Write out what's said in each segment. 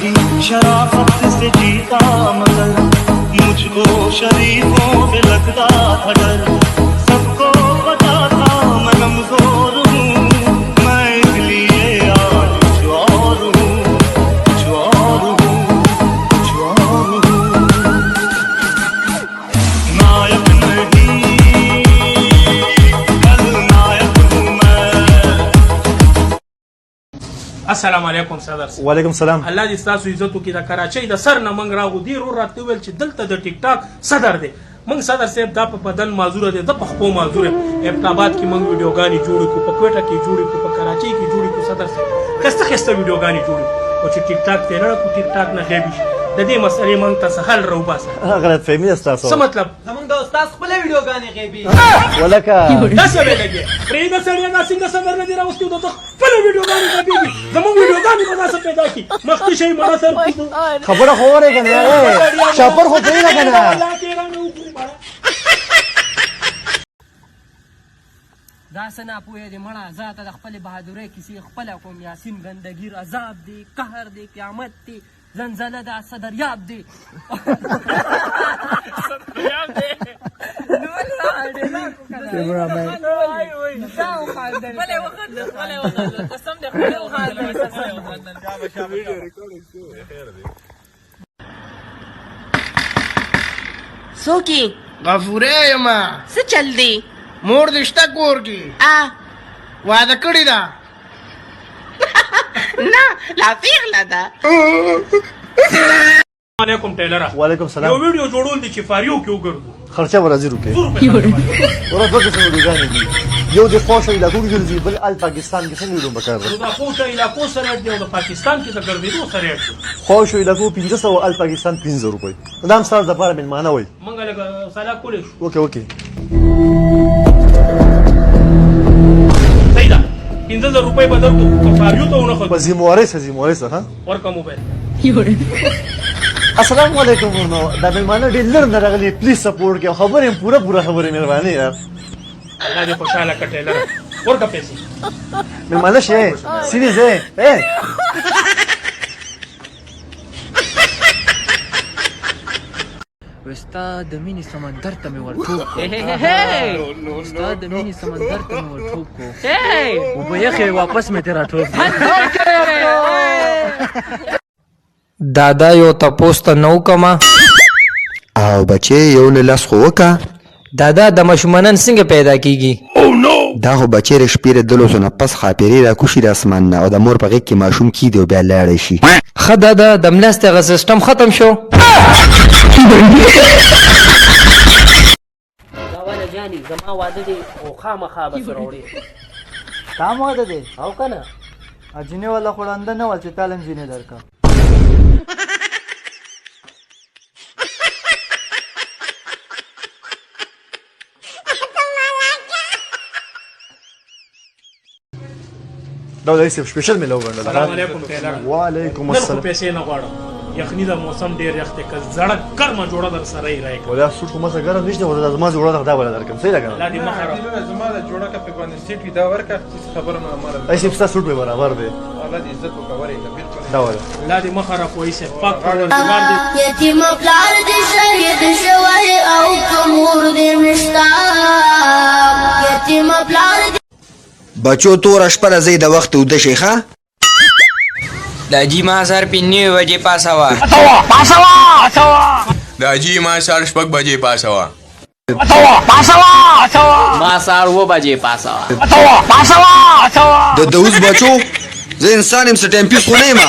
थी शराफत से जीता मगर मुझको शरीफों से लगता था डर सबको पता था मैं कमजोर हूँ मैं इसलिए आज कुछ और हूँ कुछ और हूँ कुछ और हूँ नायक नहीं कल नायक हूँ मैं। السلام علیکم صدر صاحب. وعلیکم السلام. الله دې ستاسو عزت وکړي. د کراچۍ د سر نه موږ راغو ډېر ور راته وویل چې دلته د ټیک ټاک صدر دی. موږ صدر صاحب دا په بدن معذوره دی، د په خپو معذوره. ابتاباد کې موږ ویډیوګانې جوړې کړو، په کوټه کې جوړې کړو، په کراچۍ کې جوړې کړو. صدر صاحب ښایسته ښایسته ویډیوګانې جوړې کړو او چې ټیک ټاک ته یې نه کړو، ټیک ټاک نه غیبي شي. د دې مسئلې موږ ته څه حل راوباسه. غلط فهمي ده ستاسو. څه مطلب؟ زمونږ د استاد خپله ویډیوګانې غیبي ولکه داسې به لګي پرېږده سړیه دا څنګه صدر نه دې راوستي د ده خپله ویډیوګانې غږېږي. زموږ ویډیوګانې به داسې پیدا کړي مخکې شئ مړه سر خبره خو اورې که نه شاپر خو پرېږده که نه. دا څه ناپوهې دې مړه زه ته د خپلې بهادرۍ کیسې خپله کوم. یاسین ګندګیر عذاب دی، قهر دی، قیامت دی، زنزله ده، صدریاب دی. څوکې غفوره یما څه چل دی؟ مور دې شته کور کې واده کړې ده؟ نه لا پیغله ده. علیکم ټیلره. وعلیکم السلام. یو ویډیو جوړول دي چې فاریو کې وګرځو. خرچه به راځي روپۍ. ورځ دوه قسمه ویډیوګانې دي، یو د خوښو علاقو کې ګرځي، بل ال پاکستان کې څنګه ویډیو پکار دی. د خوښو علاقو سره دی او د پاکستان کې د ګرځېدو سره دی. خوښو علاقو 500 ال پاکستان 500 روپۍ. دا هم ستاسو لپاره مېلمانه وای. موږ لږ سلا کولی شو. اوکې اوکې صحیح ده. 15,000 روپۍ به درکړو که فاریو ته ونه ښځو. په زیموارې ها ورکړه موبایل. السلام علیکم. نو دا مېلمانه ډېر لږ نه راغلي، پلیز سپورټ کوئ. خبرې هم پوره خبرې مهرباني یار. الله دې خوشحاله کړه ټیلره. ورکړه پیسې. مېلمانه شي سیریز استاد د مینې سمندر ته مې ورټوپ کړو. استاد د مینې سمندر ته مې ورټوپ کړو. اوبه یخې واپس مې ترې راټوپ دادا یو تپوس ته نو کما او بچې یو له لاس خو وکه. دادا د ماشومانان څنګه پیدا کیږي؟ دا خو بچې د شپې د دلوسو نه پس خاپېرې راکوشي د اسمان نه او د مور په غېږ کې ماشوم کیدي او بیا لاړی شي. ښه دادا د ملاستې هغه سیسټم ختم شو. غواله جانې زما واده دی او خامخا به سره وړې. تا واده دی او که نه اجینې والا خوړنده نه ول چې تاله نجینې درکړه. دا د ایسف سپیشل مې لو غوړل. السلام علیکم ټیلره. وعلیکم نن خو السلام. پیسې نه غواړم، یخني د موسم ډېر یخ دی، که زړه ګرمه جوړه در سره یې راکړه. ولا سوټ خو ماسه ګرم نشته، ولا زما جوړه دا ولا درکم. صحیح ده کنه؟ الله دې مخه را زما د جوړه کپې باندې سیټ وي دا ورکه خبره نه مره. ایسف ستا سوټ مې برابر دی. الله دې عزت وکړي بالکل دا ولا الله دې مخه را کوی سه پاک پروردګار دې. یتیم پلار دې شهید شوی او کمور دې نشتا. یتیم پلار بچو تور شپه راځي د وخت وده شيخه. داجی ما سر پینې وجه پاسوا. داجی ما سر شپږ بجې پاسوا. ما سهار 7 بجې پاسوا. د دوز بچو زه انسان يم څه ټایم پیس خو نه یم.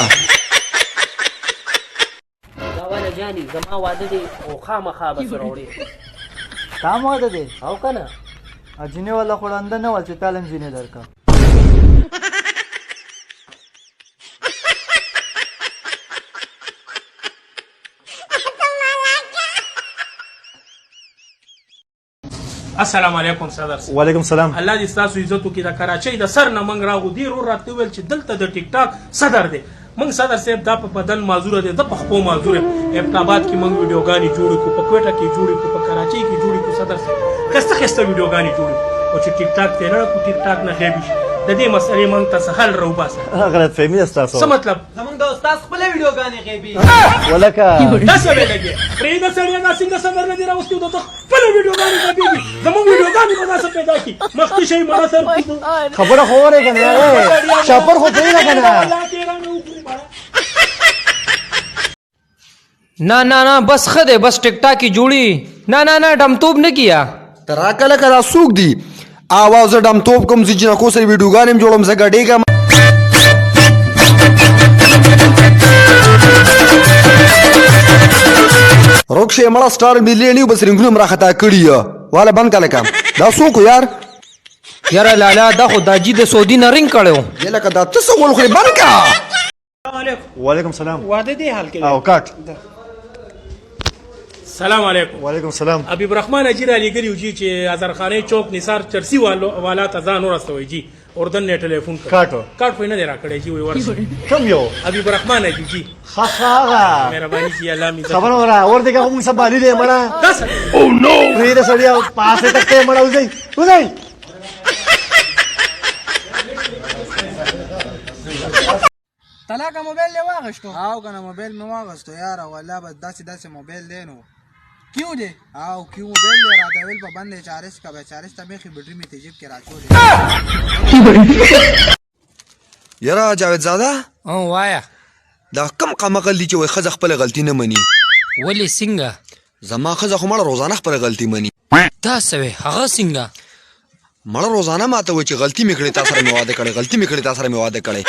غواله جانې زما واده دی او خامخا به سره وړې. تا واده دی او که نه اجینې والا خوړنده نه ول چې تاله نجینې درکړه. السلام علیکم صدر صاحب. وعلیکم السلام. الله دې ستاسو عزت وکړي. د کراچۍ د سر نه موږ راغو ډېر ور راته وویل چې دلته د ټیک ټاک صدر دی. موږ صدر صاحب دا په بدن معذوره دی، د په خپو معذوره. ابتاباد کې موږ ویډیوګانې جوړې کړو، په کوټه کې جوړې کړو، په کراچۍ کې جوړې کړو. صدر صاحب ښایسته ښایسته ویډیوګانې جوړې کړو او چې ټیک ټاک ته یې نه کړو، ټیک ټاک نه غیبي شي. د دې مسلې موږ ته څه حل راوباسه. غلط فهمي ده ستاسو. څه مطلب؟ زمونږ د استاد خپله ویډیوګانې غیبي ولکه داسې ویې لګې پرېږده سړیه دا څنګه صدر نه دې راوستي د ده خپله ویډیوګانې غږېږي زموږ ویډیوګانې به داسې پیدا کړي مخکې شئ مړه سر خبره خو اورې که نه شاپر خو پرېږده که نه. ना ना ना बस खदे बस टिकटॉक की जोड़ी ना ना ना डमतोब ने किया ترا کله کله سوق دی आवाज ډم توپ کوم چې جنا کو سره ویډیو غانم جوړم زګه ډېګه روکشه مړه سٹار مليونی بس رنګونم راختا کړی والا بند کله کم دا سوق یار यार लाला دا خدا جی د سعودي نه رنگ کړو یله کدا تاسو ول خو بند کا وعلیکم السلام. واده دې حال کې او کاټ. سلام علیکم. وعلیکم السلام. حبیب رحمان اجیر علی ګریو جی چې ازرخانه چوک نثار چرسی والا تزان ورستوي جی اردن نه ټلیفون کاټو کاټ خو نه دی راکړی جی وي ورسې کم یو حبیب رحمان اجی جی خاخا مهرباني جی الله می خبر اورا اور دغه هم سبا دې مړه داس او نو پرې سړیا پاسه تکته مړه وځي وځي. طلاق موبایل له واغشتو او کنه موبایل مې واغشتو یار والله بس داسې موبایل دینو کیوں دے او کیوں موبایل له راته ویل په باندې 40 کا 40 ته مخې بیټری می تجيب کې راچول یرا جاوید زاده او وایا دا کم قمقل دي چې وای خزه خپل غلطی نه مني ولی څنګه زما خزه خو مړه روزانه خپل غلطی مني دا سوي هغه څنګه مړه روزانه ماته و چې غلطی میکړې تاسو سره میواده کړې غلطی میکړې تاسو سره میواده کړې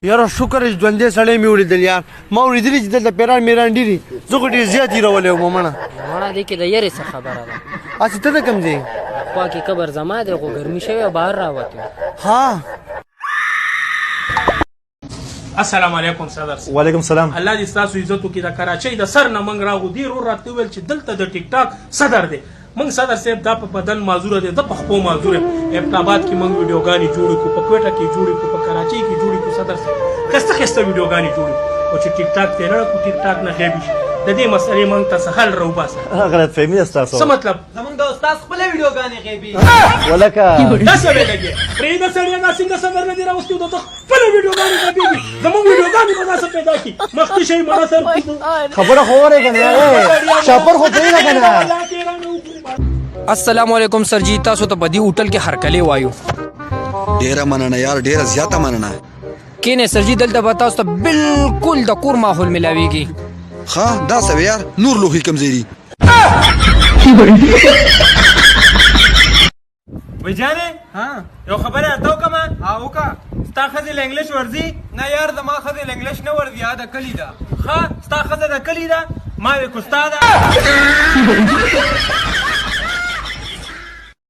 یاره شکر ژوندې سړی مې ولیدل یار ما ولیدلې چې دلته پیران میران ډېري زه خو ډېر زیات یې راولی وم مړه مړه دې کې د یارې څه خبره ده هسې ته د کوم ځای خوا کې قبر زما دی خو ګرمي شوی او بهر راوتو ها السلام علیکم صدر وعلیکم السلام. الله دې ستاسو عزت وکړي د کراچۍ د سر نه موږ راغو دې ورور راته وویل چې دلته د ټیک ټاک صدر دی موږ صدر صاحب دا په بدن معذوره دی د په خپو معذوره ابټاباد کې موږ ویډیوګانې جوړې کړو په کوټه کې جوړې کړو په کراچۍ کې جوړې کړو صدر صاحب خسته خسته ویډیوګانې جوړې او چې ټیک ټاک ته نه کو ټیک ټاک نه غیبي شي د دې مسلې موږ ته څه حل راوباسه. غلط فهمي ده ستاسو. څه مطلب؟ زمونږ د استاد خپله ویډیوګانې غیبي ولکه داسې ویې لګې پرېږده سړیه دا څنګه صدر نه دې راوستي د ده خپله ویډیوګانې غږېږي زموږ ویډیوګانې به داسې پیدا کړي مخکې شئ مړه سر خبره خو اورې که نه شاپر خو پرېږده که نه. السلام علیکم سر جی تاسو ته په دې هوټل کې هرکلی وایو ډیره مننه یار ډیره زیاته مننه کینې سر جی دلته به تاسو ته بالکل د کور ماحول ملاویږي ها دا څه یار نور لوخي کمزوري وای جانې ها یو خبره اتو کما او کا ستا خزه انګلیش ورزي نه یار زما خزه انګلیش نه ورزي دا کلی دا ها ستا خزه د کلی دا ما وې کو ستا دا